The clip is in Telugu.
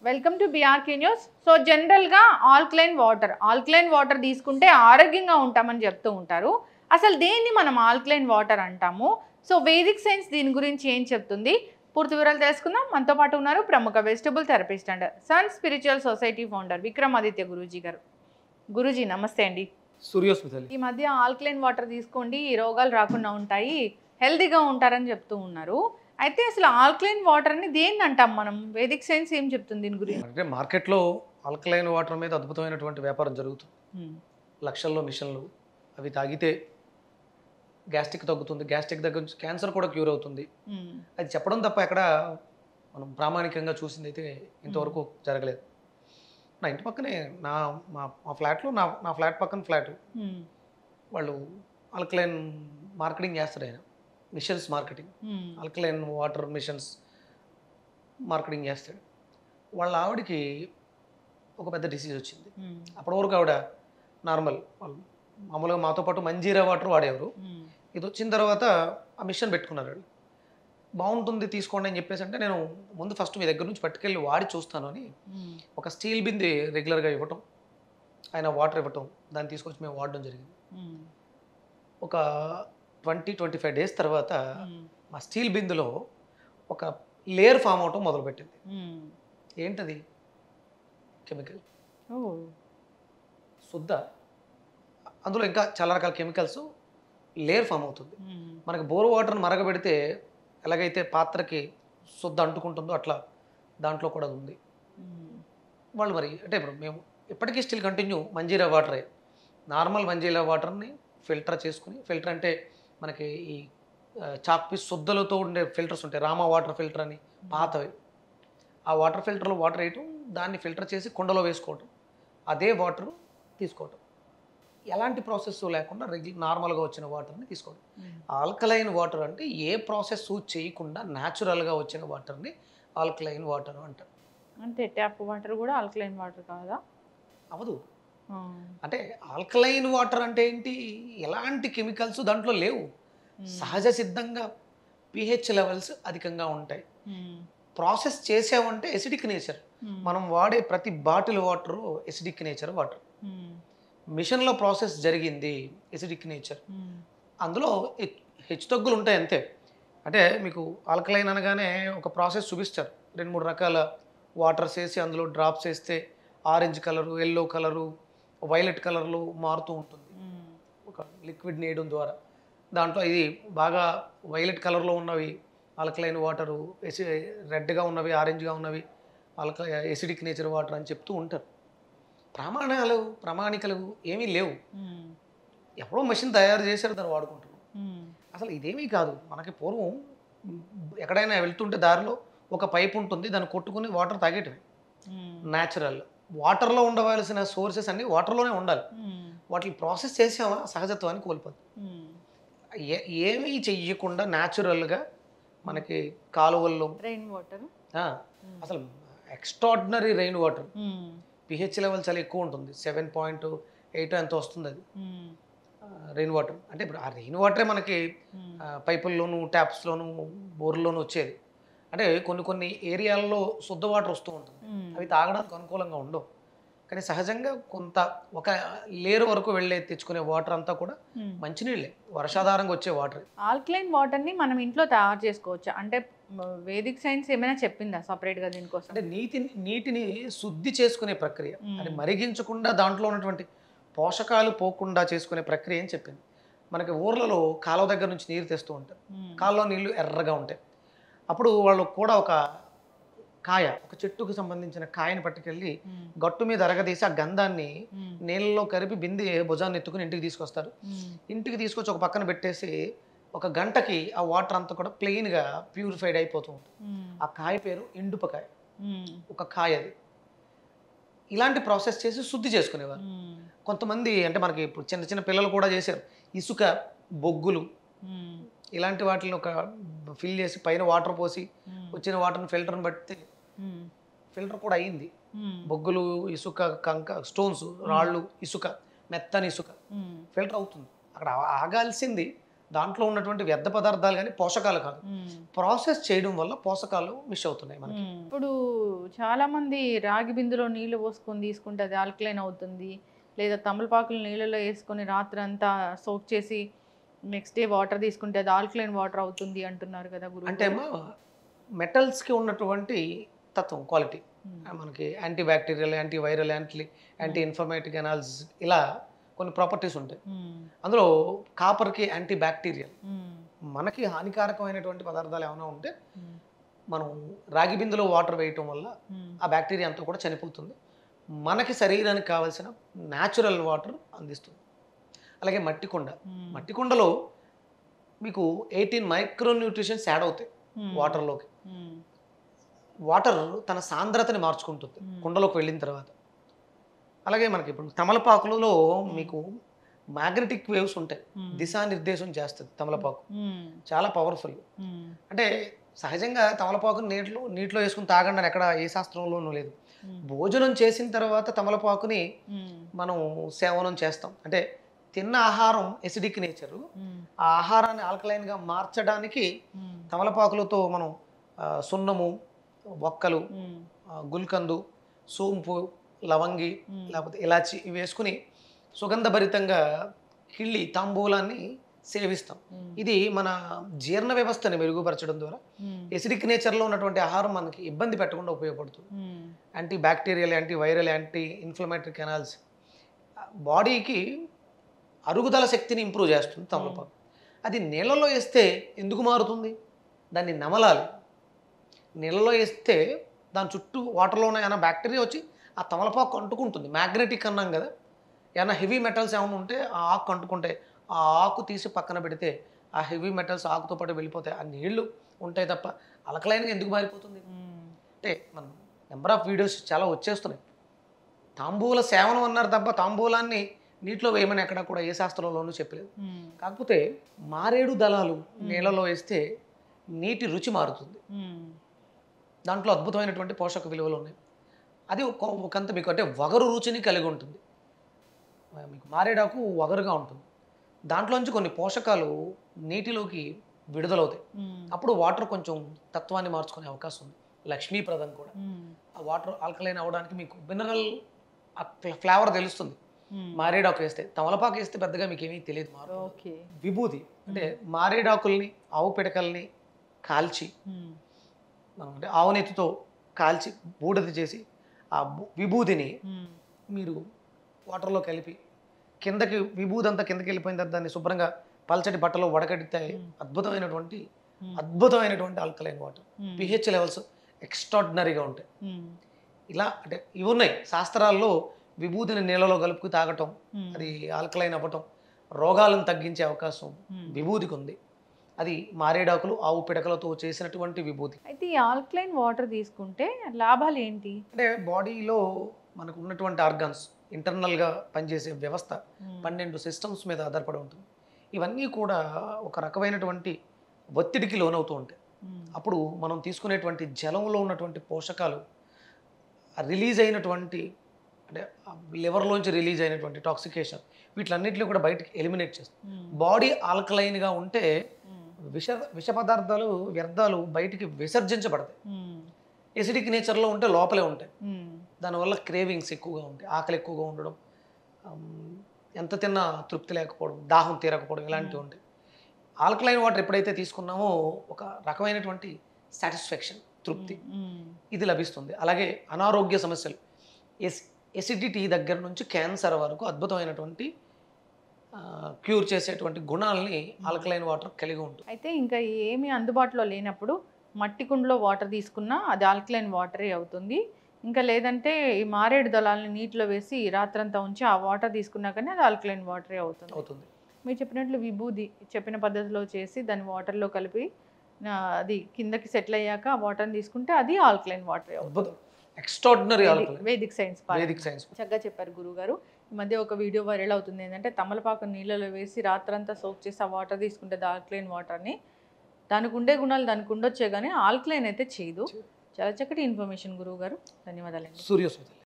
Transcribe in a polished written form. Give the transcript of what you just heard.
Welcome to BRK news. So జనరల్గా ఆల్కలైన్ వాటర్ తీసుకుంటే ఆరోగ్యంగా ఉంటామని చెప్తూ ఉంటారు. అసలు దేన్ని మనం ఆల్కలైన్ వాటర్ అంటాము? సో వేదిక్ సైన్స్ దీని గురించి ఏం చెప్తుంది? పూర్తి వివరాలు తెలుసుకుందాం. మనతో పాటు ఉన్నారు ప్రముఖ vegetable therapist and sun spiritual society founder Vikramaditya Guruji గారు. గురూజీ నమస్తే అండి. సూర్యోస్మితలి ఈ మధ్య ఆల్కలైన్ వాటర్ తీసుకోండి, ఈ రోగాలు రాకుండా ఉంటాయి, హెల్తీగా ఉంటారని చెప్తూ ఉన్నారు. అయితే అసలు ఆల్కలైన్ వాటర్ని దేన్ని అంటాం మనం? వేదిక్ సైన్స్ ఏం చెప్తుంది దీని గురించి? అంటే మార్కెట్లో ఆల్కలైన్ వాటర్ మీద అద్భుతమైనటువంటి వ్యాపారం జరుగుతుంది. లక్షల్లో మిషన్లు, అవి తాగితే గ్యాస్ట్రిక్ తగ్గుతుంది, గ్యాస్ట్రిక్ దగ్గర నుంచి క్యాన్సర్ కూడా క్యూర్ అవుతుంది. అది చెప్పడం తప్ప ఎక్కడ మనం ప్రామాణికంగా చూసింది అయితే ఇంతవరకు జరగలేదు. నా ఇంటి పక్కనే మా ఫ్లాట్లో నా ఫ్లాట్ పక్కన ఫ్లాట్ వాళ్ళు ఆల్కలైన్ మార్కెటింగ్ చేస్తారు. ఆయన machines marketing, alkaline water machines marketing చేస్తాడు. వాళ్ళ ఆవిడకి ఒక పెద్ద డిసీజ్ వచ్చింది. అప్పటి వరకు ఆవిడ నార్మల్, వాళ్ళు మామూలుగా మాతో పాటు మంజీరా వాటర్ వాడేవారు. ఇది వచ్చిన తర్వాత ఆ మిషన్ పెట్టుకున్నారు. వాళ్ళు బాగుంటుంది తీసుకోండి అని చెప్పేసి అంటే నేను ముందు ఫస్ట్ మీ దగ్గర నుంచి పట్టుకెళ్ళి వాడి చూస్తాను అని ఒక స్టీల్ బింది రెగ్యులర్గా ఇవ్వటం, ఆయన వాటర్ ఇవ్వటం, దాన్ని తీసుకొచ్చి మేము వాడడం జరిగింది. ఒక 20-25 డేస్ తర్వాత మా స్టీల్ బిందులో ఒక లేయర్ ఫామ్ అవటం మొదలుపెట్టింది. ఏంటది? కెమికల్, శుద్ధ. అందులో ఇంకా చాలా రకాల కెమికల్స్ లేయర్ ఫామ్ అవుతుంది. మనకి బోర్ వాటర్ని మరగబెడితే ఎలాగైతే పాత్రకి శుద్ధ అంటుకుంటుందో అట్లా దాంట్లో కూడా ఉంది. వాళ్ళు మరి అంటే ఇప్పుడు మేము ఇప్పటికీ స్టిల్ కంటిన్యూ మంజీరా వాటరే, నార్మల్ మంజీరా వాటర్ని ఫిల్టర్ చేసుకుని, ఫిల్టర్ అంటే మనకి ఈ చాక్ పీస్ శుద్ధలతో ఉండే ఫిల్టర్స్ ఉంటాయి, రామా వాటర్ ఫిల్టర్ అని పాతవి. ఆ వాటర్ ఫిల్టర్లో వాటర్ వేయటం, దాన్ని ఫిల్టర్ చేసి కుండలో వేసుకోవటం, అదే వాటర్ తీసుకోవటం, ఎలాంటి ప్రాసెస్ లేకుండా నార్మల్గా వచ్చిన వాటర్ని తీసుకోవడం. ఆల్కలైన్ వాటర్ అంటే ఏ ప్రాసెస్ చేయకుండా న్యాచురల్గా వచ్చిన వాటర్ని ఆల్కలైన్ వాటర్ అంటారు. అంటే ట్యాప్ వాటర్ కూడా ఆల్కలైన్ వాటర్ కాదా? అవదు. అంటే ఆల్కలైన్ వాటర్ అంటే ఏంటి? ఎలాంటి కెమికల్స్ దాంట్లో లేవు. సహజ సిద్ధంగా pH లెవెల్స్ అధికంగా ఉంటాయి. ప్రాసెస్ చేసామంటే ఎసిడిక్ నేచర్. మనం వాడే ప్రతి bottle water acidic nature water. మిషన్లో ప్రాసెస్ జరిగింది, ఎసిడిక్ నేచర్. అందులో హెచ్చుతగ్గులు ఉంటాయి అంతే. అంటే మీకు ఆల్కలైన్ అనగానే ఒక ప్రాసెస్ చూపిస్తారు. 2-3 రకాల వాటర్స్ వేసి అందులో డ్రాప్స్ వేస్తే orange colour, yellow colour, violet కలర్లో మారుతూ ఉంటుంది ఒక లిక్విడ్ నేయడం ద్వారా. దాంట్లో ఇది బాగా వైలెట్ కలర్లో ఉన్నవి ఆల్కలైన్ వాటరు, రెడ్గా ఉన్నవి, ఆరెంజ్గా ఉన్నవి ఎసిడిక్ నేచర్ వాటర్ అని చెప్తూ ఉంటారు. ప్రామాణికలు ఏమీ లేవు. ఎప్పుడో మెషిన్ తయారు చేశారు, దాన్ని వాడుకుంటున్నాం. అసలు ఇదేమీ కాదు. మనకి పూర్వం ఎక్కడైనా వెళ్తుంటే దారిలో ఒక పైప్ ఉంటుంది, దాన్ని కొట్టుకుని వాటర్ తాగేటివి. న్యాచురల్ వాటర్లో ఉండవలసిన సోర్సెస్ అన్నీ వాటర్లోనే ఉండాలి. వాటిని ప్రాసెస్ చేసామా సహజత్వాన్ని కోల్పోదు. ఏమీ చెయ్యకుండా న్యాచురల్గా మనకి కాలువల్లో రెయిన్ వాటర్, అసలు extraordinary rain water, pH level చాలా ఎక్కువ ఉంటుంది, 7.8 ఎంత వస్తుంది అది రెయిన్ వాటర్. అంటే ఇప్పుడు ఆ రెయిన్ వాటరే మనకి పైపుల్లోను, ట్యాప్స్లోను, బోర్లోను వచ్చేది. అంటే కొన్ని ఏరియాల్లో శుద్ధ వాటర్ వస్తూ ఉంటుంది, అవి తాగడానికి అనుకూలంగా ఉండవు. కానీ సహజంగా కొంత ఒక లేయర్ వరకు వెళ్ళే తెచ్చుకునే వాటర్ అంతా కూడా మంచినీళ్ళే, వర్షాధారంగా వచ్చే వాటర్. ఆల్కలైన్ వాటర్ని మనం ఇంట్లో తయారు చేసుకోవచ్చు అంటే వేదిక్ సైన్స్ ఏమైనా చెప్పిందా సపరేట్గా దీనికోసం? అంటే నీటిని శుద్ధి చేసుకునే ప్రక్రియ, అది మరిగించకుండా దాంట్లో ఉన్నటువంటి పోషకాలు పోకుండా చేసుకునే ప్రక్రియ అని చెప్పింది. మనకి ఊర్లలో కాలువ దగ్గర నుంచి నీరు తెస్తూ ఉంటారు, కాలువ నీళ్లు ఎర్రగా ఉంటాయి. అప్పుడు వాళ్ళు కూడా ఒక చెట్టుకు సంబంధించిన కాయని పట్టుకెళ్ళి గట్టు మీద అరగదీసి ఆ గంధాన్ని నీళ్ళలో కలిపి బింది భుజాన్ని ఎత్తుకుని ఇంటికి తీసుకొస్తారు. ఇంటికి తీసుకొచ్చి ఒక పక్కన పెట్టేసి 1 గంటకి ఆ వాటర్ అంతా కూడా ప్లెయిన్గా ప్యూరిఫైడ్ అయిపోతూ ఉంటుంది. ఆ కాయ పేరు ఎండుపకాయ, ఒక కాయ అది. ఇలాంటి ప్రాసెస్ చేసి శుద్ధి చేసుకునేవారు. కొంతమంది అంటే మనకి ఇప్పుడు చిన్న చిన్న పిల్లలు కూడా చేశారు. ఇసుక, బొగ్గులు ఇలాంటి వాటిని ఒక ఫిల్ చేసి పైన వాటర్ పోసి వచ్చిన వాటర్ని ఫిల్టర్ని బట్టి ఫిల్టర్ కూడా అయ్యింది. బొగ్గులు, ఇసుక, కంక, స్టోన్స్, రాళ్ళు, ఇసుక, మెత్తని ఇసుక ఫిల్టర్ అవుతుంది. అక్కడ ఆగాల్సింది దాంట్లో ఉన్నటువంటి వ్యర్థ పదార్థాలు కానీ పోషకాలు కాదు. ప్రాసెస్ చేయడం వల్ల పోషకాలు మిస్ అవుతున్నాయి మనకి. ఇప్పుడు చాలా మంది రాగి బిందులో నీళ్లు పోసుకొని తీసుకుంటే అది ఆల్కలైన్ అవుతుంది, లేదా తమలపాకులు నీళ్ళలో వేసుకొని రాత్రి అంతా సోక్ చేసి నెక్స్ట్ డే వాటర్ తీసుకుంటే అది ఆల్కలైన్ వాటర్ అవుతుంది అంటున్నారు కదా గురు. అంటే మెటల్స్కి ఉన్నటువంటి తత్వం క్వాలిటీ మనకి anti bacterial, anti viral, anti informatic analysis ఇలా కొన్ని ప్రాపర్టీస్ ఉంటాయి. అందులో కాపర్కి యాంటీ బ్యాక్టీరియల్. మనకి హానికారకమైనటువంటి పదార్థాలు ఏమైనా ఉంటే మనం రాగి బిందులో వాటర్ వేయటం వల్ల ఆ బ్యాక్టీరియా అంతా కూడా చనిపోతుంది. మనకి శరీరానికి కావాల్సిన న్యాచురల్ వాటర్ అందిస్తుంది. అలాగే మట్టి కుండలో మీకు 18 మైక్రోన్యూట్రిషన్స్ యాడ్ అవుతాయి వాటర్లోకి. వాటర్ తన సాంద్రతని మార్చుకుంటుంది కుండలోకి వెళ్ళిన తర్వాత. అలాగే మనకి ఇప్పుడు తమలపాకులలో మీకు మ్యాగ్నెటిక్ వేవ్స్ ఉంటాయి, దిశానిర్దేశం చేస్తుంది తమలపాకు, చాలా పవర్ఫుల్. అంటే సహజంగా తమలపాకుని నీటిలో వేసుకుని తాగండి అని ఎక్కడ ఏ శాస్త్రంలోనూ లేదు. భోజనం చేసిన తర్వాత తమలపాకుని మనం సేవనం చేస్తాం. అంటే తిన్న ఆహారం ఎసిడిక్ నేచరు, ఆ ఆహారాన్ని ఆల్కలైన్గా మార్చడానికి తమలపాకులతో మనం సున్నము, వక్కలు, గుల్కందు, సోంపు, లవంగి లేకపోతే ఇలాచి ఇవి వేసుకుని సుగంధభరితంగా కిళ్ళి తాంబూలాన్ని సేవిస్తాం. ఇది మన జీర్ణ వ్యవస్థని మెరుగుపరచడం ద్వారా ఎసిడిక్ నేచర్లో ఉన్నటువంటి ఆహారం మనకి ఇబ్బంది పెట్టకుండా ఉపయోగపడుతుంది. Anti bacterial, anti viral, anti inflammatory canals, బాడీకి అరుగుదల శక్తిని ఇంప్రూవ్ చేస్తుంది తమలపాకు. అది నీళ్ళలో వేస్తే ఎందుకు మారుతుంది? దాన్ని నమలాలి. నీళ్ళలో వేస్తే దాని చుట్టూ వాటర్లో ఉన్న ఏమైనా బ్యాక్టీరియా వచ్చి ఆ తమలపాకు అంటుకుంటుంది. మ్యాగ్నెటిక్ అన్నాం కదా, ఏమైనా హెవీ మెటల్స్ ఏమైనా ఉంటే ఆ ఆకు అంటుకుంటే ఆ ఆకు తీసి పక్కన పెడితే ఆ హెవీ మెటల్స్ ఆకుతో పాటు వెళ్ళిపోతాయి. ఆ నీళ్లు ఉంటాయి తప్ప అలకలైనగా ఎందుకు మారిపోతుంది? అంటే మనం నెంబర్ ఆఫ్ వీడియోస్ చాలా వచ్చేస్తున్నాయి. తాంబూల సేవనం అన్నారు తప్ప తాంబూలాన్ని నీటిలో వేయమని ఎక్కడ కూడా ఏ శాస్త్రంలోనూ చెప్పలేదు. కాకపోతే మారేడు దళాలు నీళ్ళలో వేస్తే నీటి రుచి మారుతుంది. దాంట్లో అద్భుతమైనటువంటి పోషక విలువలు ఉన్నాయి. అది ఒకంత మీకు అంటే వగరు రుచిని కలిగి ఉంటుంది. మీకు మారేడాకు వగరుగా ఉంటుంది. దాంట్లోంచి కొన్ని పోషకాలు నీటిలోకి విడుదలవుతాయి. అప్పుడు వాటర్ కొంచెం తత్వాన్ని మార్చుకునే అవకాశం ఉంది. లక్ష్మీప్రదం కూడా. ఆ వాటర్ ఆల్కలైన్ అవ్వడానికి మీకు మినరల్ ఫ్లేవర్ తెలుస్తుంది మారేడాకు వేస్తే. తమలపాకు వేస్తే పెద్దగా మీకు ఏమీ తెలియదు. విభూది అంటే మారేడాకుల్ని, ఆవు పిడకల్ని కాల్చి, అంటే ఆవు నెత్తితో కాల్చి బూడిద చేసి ఆ విభూదిని మీరు వాటర్లో కలిపి కిందకి విభూది అంతా కిందకి వెళ్ళిపోయిన తర్వాత దాన్ని శుభ్రంగా పల్చటి బట్టలో వడకడితే అద్భుతమైనటువంటి ఆల్కలైన్ వాటర్. పిహెచ్ లెవెల్స్ ఎక్స్ట్రాడినరీగా ఉంటాయి. ఇలా అంటే ఇవి ఉన్నాయి శాస్త్రాల్లో. విభూతిని నీళ్ళలో కలుపుకు తాగటం, అది ఆల్కలైన్ అవ్వటం, రోగాలను తగ్గించే అవకాశం విభూతికి ఉంది. అది మారేడాకులు, ఆవు పిడకలతో చేసినటువంటి విభూతి. అయితే ఈ ఆల్కలైన్ వాటర్ తీసుకుంటే లాభాలు ఏంటి? అంటే బాడీలో మనకు ఉన్నటువంటి ఆర్గాన్స్, ఇంటర్నల్గా పనిచేసే వ్యవస్థ 12 సిస్టమ్స్ మీద ఆధారపడి ఉంటుంది. ఇవన్నీ కూడా ఒక రకమైనటువంటి ఒత్తిడికి లోనవుతూ ఉంటాయి. అప్పుడు మనం తీసుకునేటువంటి జలంలో ఉన్నటువంటి పోషకాలు రిలీజ్ అయినటువంటి, అంటే లివర్లోంచి రిలీజ్ అయినటువంటి టాక్సికేషన్, వీటిలన్నింటినీ కూడా బయటకి ఎలిమినేట్ చేస్తుంది. బాడీ ఆల్కలైన్గా ఉంటే విష పదార్థాలు, వ్యర్థాలు బయటికి విసర్జించబడతాయి. ఎసిడిక్ నేచర్లో ఉంటే లోపలే ఉంటాయి. దానివల్ల క్రేవింగ్స్ ఎక్కువగా ఉంటాయి, ఆకలి ఎక్కువగా ఉండడం, ఎంత తిన్నా తృప్తి లేకపోవడం, దాహం తీరకపోవడం, ఇలాంటివి ఉంటాయి. ఆల్కలైన్ వాటర్ ఎప్పుడైతే తీసుకున్నామో ఒక రకమైనటువంటి సాటిస్ఫాక్షన్, తృప్తి ఇది లభిస్తుంది. అలాగే అనారోగ్య సమస్యలు, ఎసిడిటీ దగ్గర నుంచి క్యాన్సర్ వరకు అద్భుతమైనటువంటి క్యూర్ చేసేటువంటి గుణాలని ఆల్కలైన్ వాటర్ కలిగి ఉంటుంది. అయితే ఇంకా ఏమీ అందుబాటులో లేనప్పుడు మట్టి కుండలో వాటర్ తీసుకున్నా అది ఆల్కలైన్ వాటరే అవుతుంది. ఇంకా లేదంటే ఈ మారేడు దళాలని నీటిలో వేసి రాత్రంతా ఉంచి ఆ వాటర్ తీసుకున్నా కానీ అది ఆల్కలైన్ వాటరే అవుతుంది. మీరు చెప్పినట్లు విభూది చెప్పిన పద్ధతిలో చేసి దాన్ని వాటర్లో కలిపి అది కిందకి సెటిల్ అయ్యాక ఆ వాటర్ని తీసుకుంటే అది ఆల్కలైన్ వాటరే అవుతుంది. ఎక్స్ట్రాడినరీ వేదిక్ సైన్స్ చక్కగా చెప్పారు గురుగారు. ఈ మధ్య ఒక వీడియో వైరల్ అవుతుంది ఏంటంటే తమలపాకు నీళ్ళలో వేసి రాత్రంతా సోక్ చేసి ఆ వాటర్ తీసుకుంటే ఆల్కలైన్ వాటర్ని, దానికి ఉండే గుణాలు దానికి ఉండొచ్చే కానీ ఆల్కలైన్ అయితే చేయదు. చాలా చక్కటి ఇన్ఫర్మేషన్ గురువు గారు, ధన్యవాదాలండి. సూర్యోస్మిత.